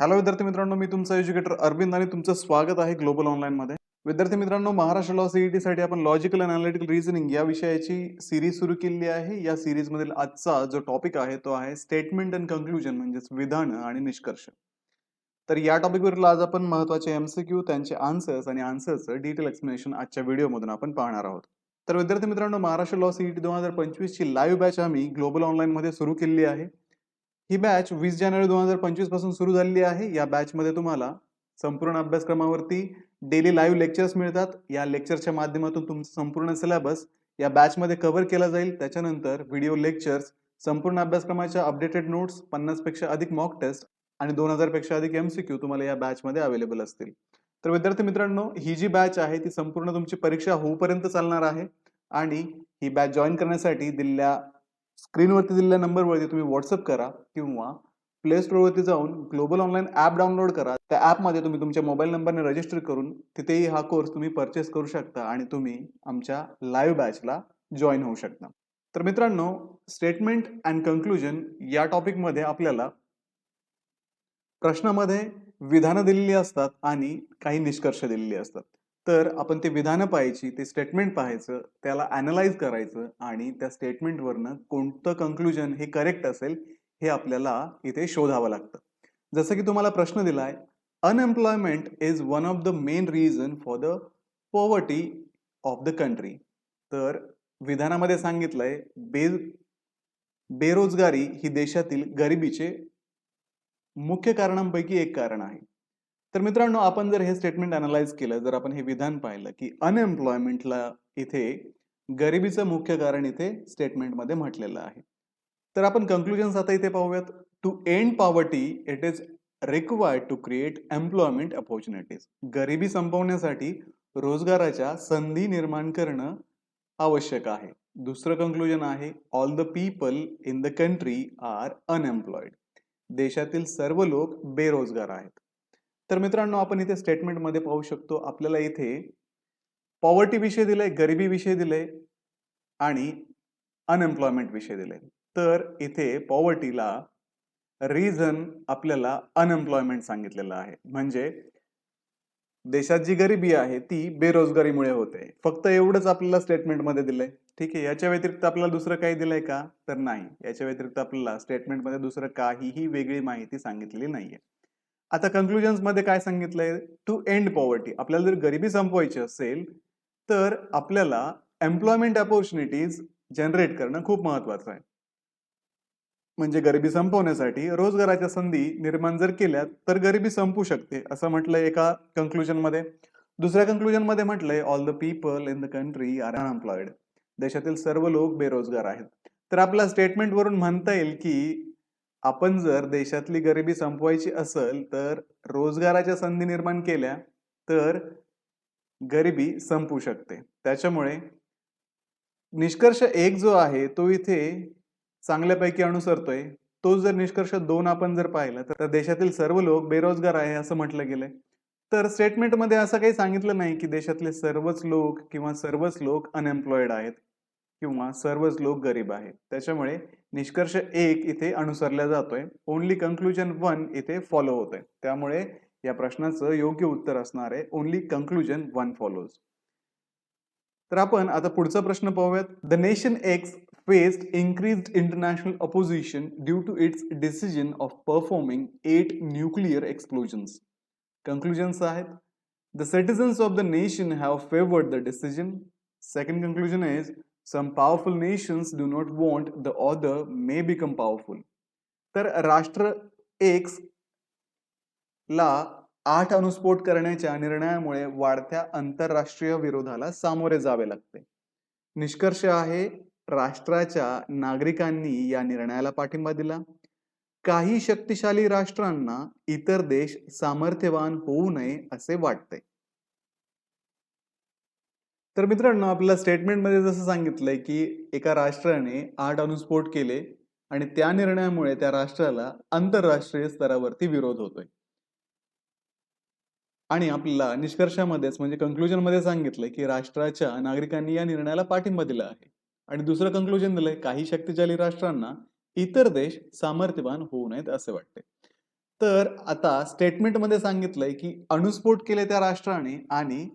Hello विद्यार्थी मित्रांनो, मी तुमचा एज्युकेटर अरविंद आणि तुमचं स्वागत आहे ग्लोबल ऑनलाईन मध्ये. विद्यार्थी मित्रांनो, महाराष्ट्र लॉ सीईटी साठी आपण लॉजिकल अँड अनालिटिकल रिझनिंग या विषयाची सिरीज सुरू केली आहे. या सिरीज मधील आजचा जो टॉपिक आहे तो आहे स्टेटमेंट अँड कन्क्लुजन, म्हणजेच विधान आणि निष्कर्ष. तर या टॉपिकवरील आज आपण महत्त्वाचे एमसीक्यू, त्यांचे आन्सर्स आणि आन्सर्सचं डिटेल एक्सप्लेनेशन आजच्या व्हिडिओमधून आपण पाहणार आहोत. तर विद्यार्थी मित्रांनो, महाराष्ट्र लॉ सीईटी 2025 ची लाईव्ह बॅच आम्ही ग्लोबल ऑनलाईन मध्ये सुरू केली आहे. ही बॅच 20 जानेवारी 2025 पासून सुरू झालेली आहे. या बॅच मध्ये तुम्हाला संपूर्ण अभ्यासक्रमावरती डेली लाईव्ह लेक्चर्स मिळतात. या लेक्चरच्या माध्यमातून तुमचा संपूर्ण सिलेबस या बॅच मध्ये कव्हर केला जाईल. त्याच्यानंतर व्हिडिओ लेक्चर्स, संपूर्ण अभ्यासक्रमाच्या अपडेटेड नोट्स, 50 पेक्षा अधिक मॉक टेस्ट आणि 2000 पेक्षा अधिक एमसीक्यू तुम्हाला या बॅच मध्ये अवेलेबल असतील. तर विद्यार्थी मित्रांनो, ही जी बॅच आहे ती संपूर्ण तुमची परीक्षा होईपर्यंत चालणार आहे आणि ही बॅच जॉईन करण्यासाठी स्क्रीनवरती दिलेल्या नंबरवरती तुम्ही व्हॉट्सअप करा किंवा प्ले स्टोअरवरती जाऊन ग्लोबल ऑनलाईन ॲप डाउनलोड करा. त्या ॲपमध्ये तुम्ही तुमच्या मोबाईल नंबरने रजिस्टर करून तिथेही हा कोर्स तुम्ही परचेस करू शकता आणि तुम्ही आमच्या लाईव्ह बॅचला जॉईन होऊ शकता. तर मित्रांनो, स्टेटमेंट अँड कन्क्लुजन या टॉपिकमध्ये आपल्याला प्रश्नामध्ये विधानं दिलेली असतात आणि काही निष्कर्ष दिलेले असतात. तर आपण ते विधानं पाहायची, ते स्टेटमेंट पाहायचं, त्याला ॲनलाइज करायचं आणि त्या स्टेटमेंटवरनं कोणतं कन्क्लुजन हे करेक्ट असेल हे आपल्याला इथे शोधावं लागतं. जसं की तुम्हाला प्रश्न दिलाय, unemployment is one of the main reason for the poverty of the country. तर विधानामध्ये सांगितलंय बेरोजगारी ही देशातील गरिबीचे मुख्य कारणांपैकी एक कारण आहे. तर मित्रांनो, आपण जर हे स्टेटमेंट अनालाइज केलं, जर आपण हे विधान पाहिलं की अनएम्प्लॉयमेंटला इथे गरिबीचं मुख्य कारण इथे स्टेटमेंटमध्ये म्हटलेलं आहे. तर आपण कन्क्लुजन्स आता इथे पाहूयात. To end poverty it is required to create employment opportunities. गरिबी संपवण्यासाठी रोजगाराच्या संधी निर्माण करणं आवश्यक आहे. दुसरं कन्क्लुजन आहे, all the people in the country are unemployed. देशातील सर्व लोक बेरोजगार आहेत. तर मित्रांनो, आपण इथे स्टेटमेंटमध्ये पाहू शकतो, आपल्याला इथे पॉवर्टी विषय दिलाय, गरिबी विषय दिले आणि अनएम्प्लॉयमेंट विषय दिले. तर इथे पॉवर्टीला रिझन आपल्याला अनएम्प्लॉयमेंट सांगितलेलं आहे. म्हणजे देशात जी गरिबी आहे ती बेरोजगारीमुळे होते. फक्त एवढंच आपल्याला स्टेटमेंटमध्ये दिलंय. ठीक आहे, याच्या व्यतिरिक्त आपल्याला दुसरं काही दिलंय का? तर नाही. याच्या व्यतिरिक्त आपल्याला स्टेटमेंटमध्ये दुसरं काहीही वेगळी माहिती सांगितलेली नाहीये. आता कन्क्लुजन्स मध्ये काय सांगितलंय? To end poverty. आपल्याला जर गरिबी संपवायची असेल तर आपल्याला एम्प्लॉयमेंट अपॉर्च्युनिटीज जनरेट करणं खूप महत्वाचं आहे. म्हणजे गरिबी संपवण्यासाठी रोजगाराच्या संधी निर्माण जर केल्या तर गरिबी संपू शकते, असं म्हटलंय एका कन्क्लुजन मध्ये. दुसऱ्या कन्क्लुजन मध्ये म्हटलंय, all the people in the country are unemployed. देशातील सर्व लोक बेरोजगार आहेत. तर आपल्या स्टेटमेंट वरून म्हणता येईल की आपण जर देशातली गरिबी संपवायची असेल तर रोजगाराच्या संधी निर्माण केल्या तर गरिबी संपू शकते. त्याच्यामुळे निष्कर्ष 1 जो आहे तो इथे चांगल्यापैकी अनुसरतोय. तो जर निष्कर्ष 2 आपण जर पाहिला तर देशातील सर्व लोक बेरोजगार आहे असं म्हटलं गेलंय. तर स्टेटमेंटमध्ये असं काही सांगितलं नाही की देशातले सर्वच लोक किंवा सर्वच लोक अनएम्प्लॉयड आहेत किंवा सर्वच लोक गरीब आहेत. त्याच्यामुळे निष्कर्ष 1 इथे अनुसरला जातोय. ओनली कन्क्लुजन 1 इथे फॉलो होतोय. त्यामुळे या प्रश्नाचं योग्य उत्तर असणार आहे ओनली कन्क्लुजन 1 फॉलोज. तर आपण आता पुढचा प्रश्न पाहूयात. The nation x faced increased international opposition due to its decision of performing 8 nuclear explosions. Conclusions आहेत, the citizens of the nation have favored the decision. Second conclusion is, some powerful nations do not want the other may become powerful. तर राष्ट्र x ला 8 अणुस्फोट करण्याच्या निर्णयामुळे वाढत्या आंतरराष्ट्रीय विरोधाला सामोरे जावे लागते. निष्कर्ष आहे, राष्ट्राच्या नागरिकांनी या निर्णयाला पाठिंबा दिला. काही शक्तिशाली राष्ट्रांना इतर देश सामर्थ्यवान होऊ नये असे वाटते. तर मित्रांनो, आपल्या स्टेटमेंटमध्ये जसं सांगितलंय की एका राष्ट्राने 8 अणुस्फोट केले आणि त्या निर्णयामुळे त्या राष्ट्राला आंतरराष्ट्रीय स्तरावरती विरोध होतोय. आणि आपल्याला निष्कर्षामध्येच म्हणजे कन्क्लुजन मध्ये सांगितलंय की राष्ट्राच्या नागरिकांनी या निर्णयाला पाठिंबा दिला आहे. आणि दुसरं कन्क्लुजन दिलंय, काही शक्तिशाली राष्ट्रांना इतर देश सामर्थ्यवान होऊ नयेत असे वाटते. तर आता स्टेटमेंटमध्ये सांगितलंय की अणुस्फोट केले त्या राष्ट्राने आणि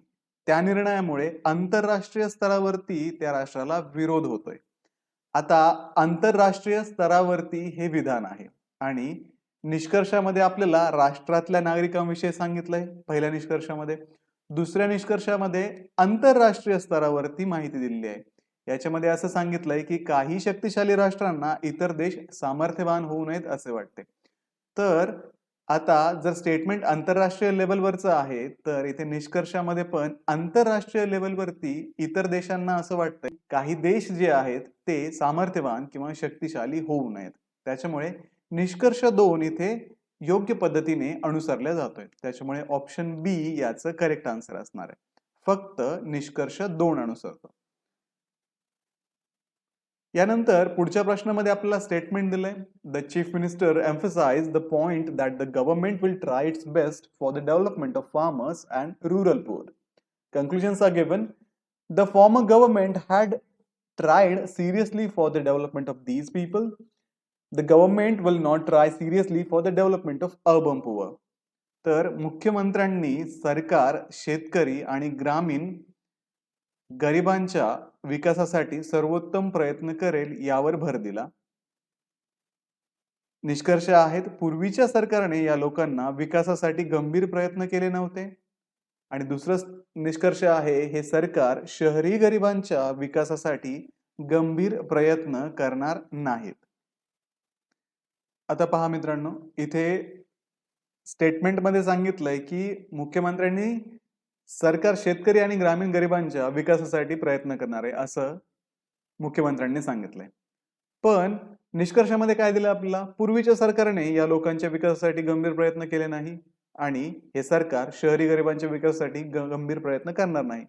त्या निर्णयामुळे आंतरराष्ट्रीय स्तरावरती त्या राष्ट्राला विरोध होतोय. आता आंतरराष्ट्रीय स्तरावरती हे विधान आहे आणि निष्कर्षामध्ये आपल्याला राष्ट्रातल्या नागरिकांविषयी सांगितलंय पहिल्या निष्कर्षामध्ये. दुसऱ्या निष्कर्षामध्ये आंतरराष्ट्रीय स्तरावरती माहिती दिलेली आहे. याच्यामध्ये असं सांगितलंय की काही शक्तिशाली राष्ट्रांना इतर देश सामर्थ्यवान होऊ नयेत असे वाटते. तर आता जर स्टेटमेंट आंतरराष्ट्रीय लेवलवरचं आहे तर इथे निष्कर्षामध्ये पण आंतरराष्ट्रीय लेवलवरती इतर देशांना असं वाटतंय काही देश जे आहेत ते सामर्थ्यवान किंवा शक्तिशाली होऊ नयेत. त्याच्यामुळे निष्कर्ष 2 इथे योग्य पद्धतीने अनुसरल्या जातोय. त्याच्यामुळे ऑप्शन बी याचं करेक्ट आन्सर असणार आहे. फक्त निष्कर्ष 2 अनुसरतो. यानंतर पुढच्या प्रश्नामध्ये आपल्याला स्टेटमेंट दिलंय. The chief minister emphasize the point that the government will try its best for the development of farmers and rural poor. Conclusions are given. The former government had tried seriously for the development of these people. The government will not try seriously for the development of urban poor. तर मुख्यमंत्र्यांनी सरकार शेतकरी आणि ग्रामीण गरिबांच्या विकासासाठी सर्वोत्तम प्रयत्न करेल यावर भर दिला. निष्कर्ष आहेत पूर्वीच्या सरकारने या लोकांना विकासासाठी गंभीर प्रयत्न केले नव्हते. आणि दुसरं निष्कर्ष आहे हे सरकार शहरी गरिबांच्या विकासासाठी गंभीर प्रयत्न करणार नाहीत. आता पहा मित्रांनो, इथे स्टेटमेंटमध्ये सांगितलंय की मुख्यमंत्र्यांनी सरकार शेतकरी आणि ग्रामीण गरिबांच्या विकासासाठी प्रयत्न करणार आहे असं मुख्यमंत्र्यांनी सांगितलंय. पण निष्कर्षामध्ये काय दिलं आपल्याला? पूर्वीच्या सरकारने या लोकांच्या विकासासाठी गंभीर प्रयत्न केले नाही आणि हे सरकार शहरी गरिबांच्या विकासासाठी गंभीर प्रयत्न करणार नाही.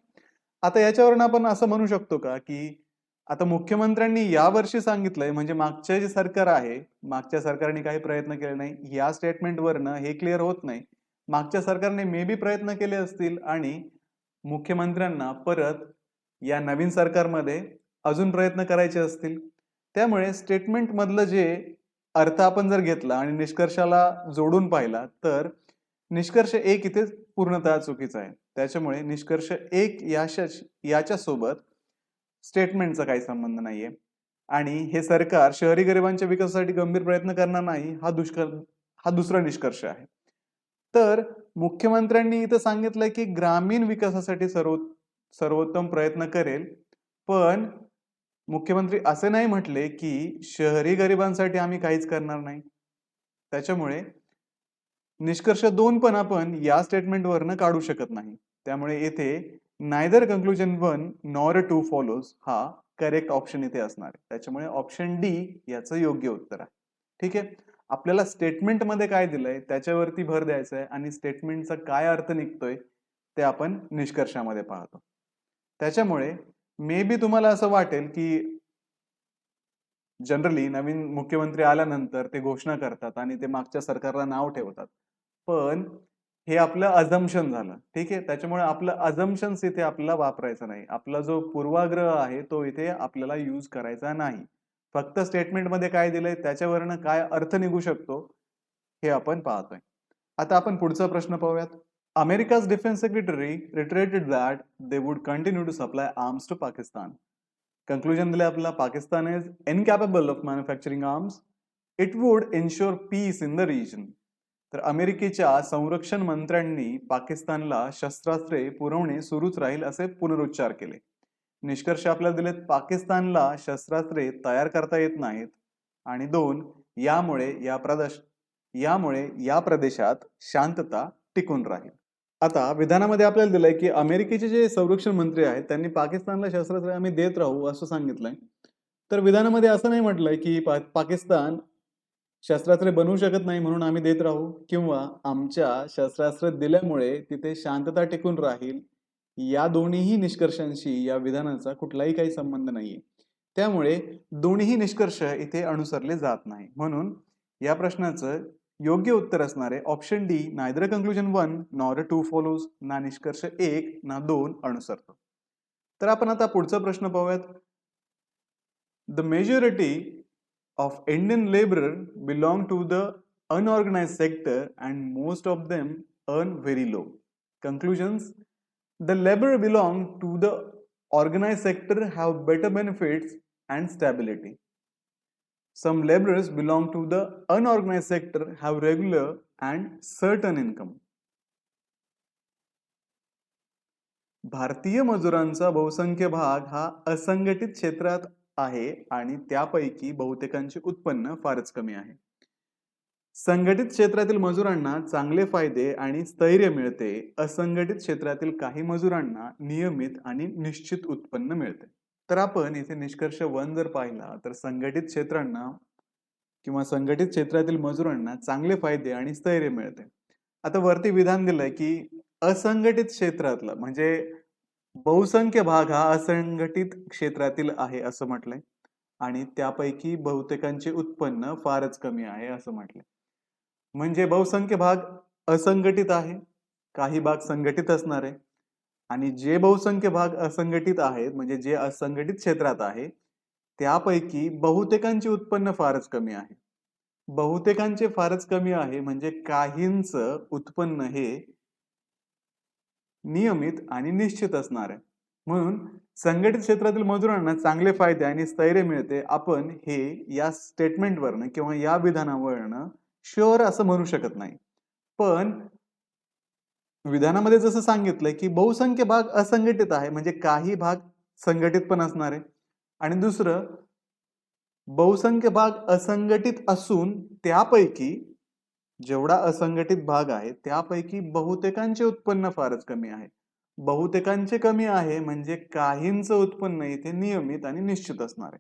आता याच्यावरून आपण असं म्हणू शकतो का की आता मुख्यमंत्र्यांनी या वर्षी सांगितलंय म्हणजे मागचे जे सरकार आहे मागच्या सरकारने काही प्रयत्न केले नाही. या स्टेटमेंटवरनं हे क्लिअर होत नाही. मागच्या सरकारने मे बी प्रयत्न केले असतील आणि मुख्यमंत्र्यांना परत या नवीन सरकारमध्ये अजून प्रयत्न करायचे असतील. त्यामुळे स्टेटमेंट मधलं जे अर्थ आपण जर घेतला आणि निष्कर्षाला जोडून पाहिला तर निष्कर्ष 1 इथे पूर्णतः चुकीचा आहे. त्याच्यामुळे निष्कर्ष 1 याच्या सोबत स्टेटमेंटचा काही संबंध नाहीये आणि हे सरकार शहरी गरिबांच्या विकासासाठी गंभीर प्रयत्न करणार नाही हा दुसरा निष्कर्ष आहे. तर मुख्यमंत्र्यांनी इथं सांगितलंय की ग्रामीण विकासासाठी सर्वोत्तम प्रयत्न करेल. पण मुख्यमंत्री असे नाही म्हटले की शहरी गरिबांसाठी आम्ही काहीच करणार नाही. त्याच्यामुळे निष्कर्ष 2 पण आपण या स्टेटमेंटवरनं काढू शकत नाही. त्यामुळे येथे नायदर कन्क्लुजन 1 नॉर 2 फॉलोज हा करेक्ट ऑप्शन इथे असणार आहे. त्याच्यामुळे ऑप्शन डी याचं योग्य उत्तर आहे. ठीक आहे. आपल्याला स्टेटमेंटमध्ये काय दिलंय त्याच्यावरती भर द्यायचा आहे आणि स्टेटमेंटचा काय अर्थ निघतोय ते आपण निष्कर्षामध्ये पाहतो. त्याच्यामुळे मे बी तुम्हाला असं वाटेल की जनरली नवीन मुख्यमंत्री आल्यानंतर ते घोषणा करतात आणि ते मागच्या सरकारला नाव ठेवतात. पण हे आपलं अझम्पशन झालं. ठीक आहे. त्याच्यामुळे आपलं अझम्पशन्स इथे आपल्याला वापरायचं नाही. आपला जो पूर्वाग्रह आहे तो इथे आपल्याला यूज करायचा नाही. फक्त स्टेटमेंटमध्ये काय दिलंय त्याच्यावरनं काय अर्थ निघू शकतो हे आपण पाहतोय. आता आपण पुढचा प्रश्न पाहूयात. अमेरिका's defense secretary reiterated that they would continue to supply arms to Pakistan. Conclusion दिले आपला Pakistan is incapable of manufacturing arms. It would ensure peace in the region. तर अमेरिकेच्या संरक्षण मंत्र्यांनी पाकिस्तानला शस्त्रास्त्रे पुरवणे सुरूच राहील असे पुनरुच्चार केले. निष्कर्ष आपल्याला दिलेत पाकिस्तानला शस्त्रास्त्रे तयार करता येत नाहीत आणि 2 यामुळे या प्रदेशात शांतता टिकून राहील. आता विधानामध्ये आपल्याला दिलंय की अमेरिकेचे जे संरक्षण मंत्री आहेत त्यांनी पाकिस्तानला शस्त्रास्त्रे आम्ही देत राहू असं सांगितलंय. तर विधानामध्ये असं नाही म्हटलंय की पाकिस्तान शस्त्रास्त्रे बनवू शकत नाही म्हणून आम्ही देत राहू किंवा आमच्या शस्त्रास्त्र दिल्यामुळे तिथे शांतता टिकून राहील. या दोन्हीही निष्कर्षांशी या विधानाचा कुठलाही काही संबंध नाहीये. त्यामुळे दोन्हीही निष्कर्ष इथे अनुसरले जात नाही. म्हणून या प्रश्नाचं योग्य उत्तर असणार आहे option D neither conclusion 1 nor 2 follows. ना निष्कर्ष 1 ना 2 अनुसरतो. तर आपण आता पुढचा प्रश्न पाहूयात. The majority of Indian laborer belong to the unorganized sector and most of them earn very low. Conclusions: the laborer belong to the organized sector have better benefits and stability. Some laborers belong to the unorganized sector have regular and certain income. भारतीय मजुरांचा बहुसंख्य भाग हा असंघटित क्षेत्रात आहे आणि त्यापैकी बहुतेकांचे उत्पन्न फारच कमी आहे. संघटित क्षेत्रातील मजुरांना चांगले फायदे आणि स्थैर्य मिळते. असंघटित क्षेत्रातील काही मजुरांना नियमित आणि निश्चित उत्पन्न मिळते. तर आपण इथे निष्कर्ष 1 जर पाहिला तर संघटित क्षेत्रांना किंवा संघटित क्षेत्रातील मजुरांना चांगले फायदे आणि स्थैर्य मिळते. आता वरती विधान दिलंय की असंघटित क्षेत्रातलं म्हणजे बहुसंख्य भाग हा असंघटित क्षेत्रातील आहे असं म्हटलंय आणि त्यापैकी बहुतेकांचे उत्पन्न फारच कमी आहे असं म्हटलंय. म्हणजे बहुसंख्य भाग असंघटित आहे, काही भाग संघटित असणार आहे आणि जे बहुसंख्य भाग असंघटित आहेत म्हणजे जे असंघटित क्षेत्रात आहे त्यापैकी बहुतेकांचे उत्पन्न फारच कमी आहे. बहुतेकांचे फारच कमी आहे म्हणजे काहींचं उत्पन्न हे नियमित आणि निश्चित असणार आहे. म्हणून संघटित क्षेत्रातील मजुरांना चांगले फायदे आणि स्थैर्य मिळते. आपण हे या स्टेटमेंटवरनं किंवा या विधानावरनं शुअर असं म्हणू शकत नाही. पण विधानामध्ये जसं सांगितलंय की बहुसंख्य भाग असंघटित आहे म्हणजे काही भाग संघटित पण असणार आहे आणि दुसरं बहुसंख्य भाग असंघटित असून त्यापैकी जेवढा असंघटित भाग आहे त्यापैकी बहुतेकांचे उत्पन्न फारच कमी आहे. बहुतेकांचे कमी आहे म्हणजे काहींचं उत्पन्न इथे नियमित आणि निश्चित असणार आहे.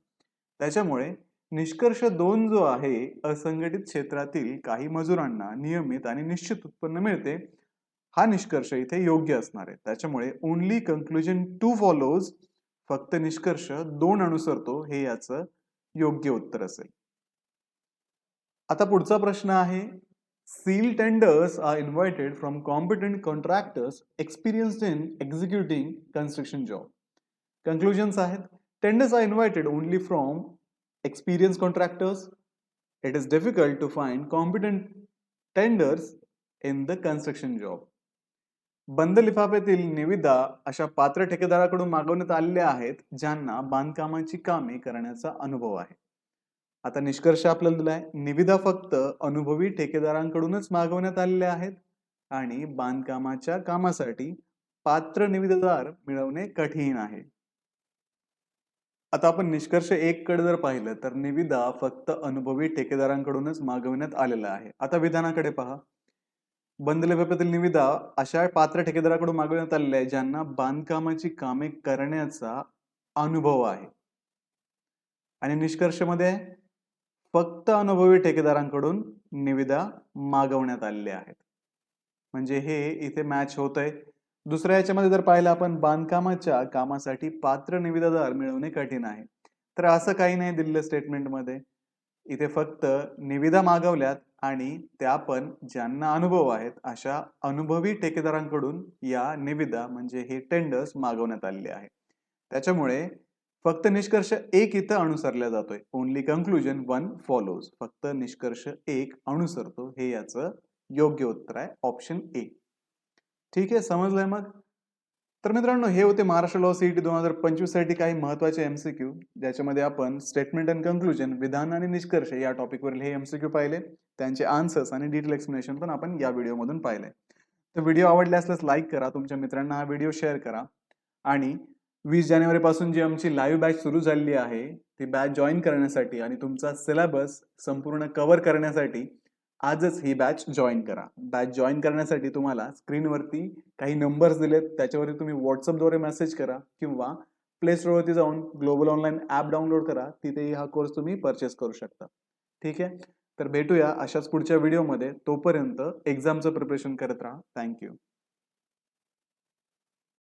त्याच्यामुळे निष्कर्ष 2 जो आहे असंघटित क्षेत्रातील काही मजुरांना नियमित आणि निश्चित उत्पन्न मिळते हा निष्कर्ष इथे योग्य असणार आहे. त्याच्यामुळे ओनली कंक्लुजन 2 फॉलोज, फक्त निष्कर्ष 2 अनुसरतो हे याचं योग्य उत्तर असेल. आता पुढचा प्रश्न आहे seal tenders are invited from competent contractors experienced in executing construction job. Conclusions आहेत tenders are invited only from experienced contractors. It is difficult to find competent tenders in the construction job. बंद लिफाफ्यातील निविदा अशा पात्र ठेकेदाराकडून मागवण्यात आलेल्या आहेत ज्यांना बांधकामाची कामे करण्याचा अनुभव आहे. आता निष्कर्ष आपल्याला दिलाय निविदा फक्त अनुभवी ठेकेदारांकडूनच मागवण्यात आलेल्या आहेत आणि बांधकामाच्या कामासाठी पात्र निविदादार मिळवणे कठीण आहे. आता आपण निष्कर्ष 1 कडे जर पाहिलं तर निविदा फक्त अनुभवी ठेकेदारांकडूनच मागवण्यात आलेला आहे. आता विधानाकडे पहा. बंद लिफाफ्यातील निविदा अशा पात्र ठेकेदाराकडून मागवण्यात आलेल्या आहेत ज्यांना बांधकामाची कामे करण्याचा अनुभव आहे आणि निष्कर्षमध्ये फक्त अनुभवी ठेकेदारांकडून निविदा मागवण्यात आलेल्या आहेत. म्हणजे हे इथे मॅच होतंय. दुसऱ्या याच्यामध्ये जर पाहिलं आपण बांधकामाच्या कामासाठी पात्र निविदादार मिळवणे कठीण आहे. तर असं काही नाही दिलेलं स्टेटमेंटमध्ये. इथे फक्त निविदा मागवल्यात आणि त्या पण ज्यांना अनुभव आहेत अशा अनुभवी ठेकेदारांकडून या निविदा म्हणजे हे टेंडर्स मागवण्यात आलेले आहेत. त्याच्यामुळे फक्त निष्कर्ष 1 इथं अनुसरला जातोय. Only conclusion 1 follows. फक्त निष्कर्ष 1 अनुसरतो हे याचं योग्य उत्तर आहे ऑप्शन ए. ठीक आहे, समजलंय मग? तर मित्रांनो हे होते महाराष्ट्र लॉ सीईटी 2025 साठी काही महत्त्वाचे एमसीक्यू ज्याच्यामध्ये आपण स्टेटमेंट अँड कंक्लुजन, विधान आणि निष्कर्ष या टॉपिकवरील हे एमसीक्यू पाहिले. त्यांचे आन्सर्स आणि डिटेल एक्सप्लेनेशन पण आपण या व्हिडिओमधून पाहिले. तर व्हिडिओ आवडला असल्यास लाईक करा, तुमच्या मित्रांना हा व्हिडिओ शेअर करा आणि 20 जानेवारी पासून जी आमची लाईव्ह बॅच सुरू झालेली आहे ती बॅच जॉईन करण्यासाठी आणि तुमचा सिलेबस संपूर्ण कव्हर करण्यासाठी आजच ही बॅच जॉईन करा. बॅच जॉईन करण्यासाठी तुम्हाला स्क्रीनवरती काही नंबर्स दिलेत त्याच्यावरती तुम्ही व्हॉट्सअपद्वारे मेसेज करा किंवा प्ले स्टोअरवरती जाऊन ग्लोबल ऑनलाईन ॲप डाउनलोड करा, तिथेही हा कोर्स तुम्ही परचेस करू शकता. ठीक आहे, तर भेटूया अशाच पुढच्या व्हिडिओमध्ये. तोपर्यंत एक्झामचं प्रिपरेशन करत राहा. थँक्यू.